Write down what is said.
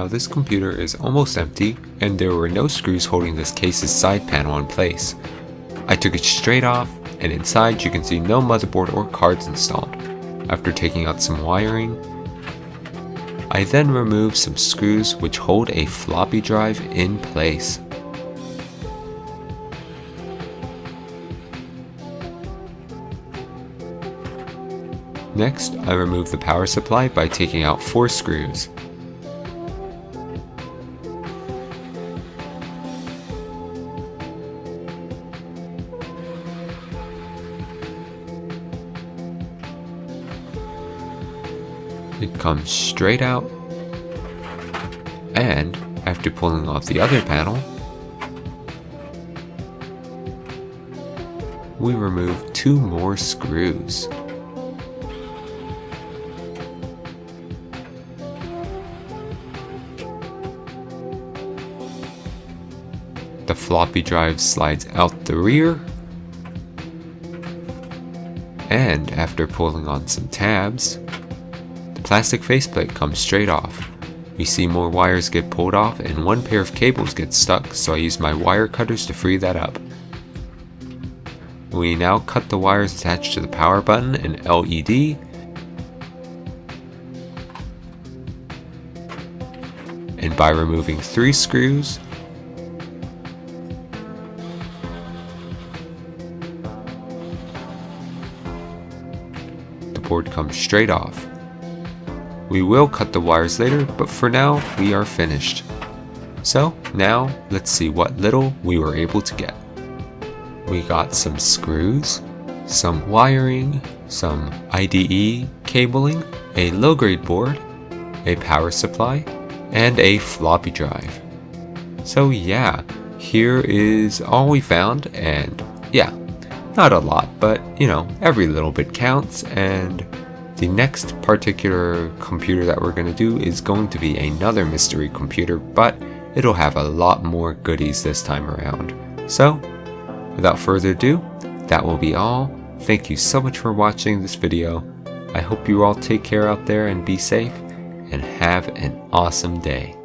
this computer is almost empty and there were no screws holding this case's side panel in place. I took it straight off, and inside you can see no motherboard or cards installed. After taking out some wiring, I then removed some screws which hold a floppy drive in place. Next, I removed the power supply by taking out 4 screws. It comes straight out, and after pulling off the other panel, we remove 2 more screws. The floppy drive slides out the rear, and after pulling on some tabs, the plastic faceplate comes straight off. We see more wires get pulled off and 1 pair of cables get stuck, so I use my wire cutters to free that up. We now cut the wires attached to the power button and LED, and by removing 3 screws, the board comes straight off. We will cut the wires later, but for now we are finished. So now let's see what little we were able to get. We got some screws, some wiring, some IDE cabling, a low-grade board, a power supply, and a floppy drive. So yeah, here is all we found, and yeah, not a lot, but you know, every little bit counts. And the next particular computer that we're going to do is going to be another mystery computer, but it'll have a lot more goodies this time around. So, without further ado, that will be all. Thank you so much for watching this video. I hope you all take care out there and be safe, and have an awesome day.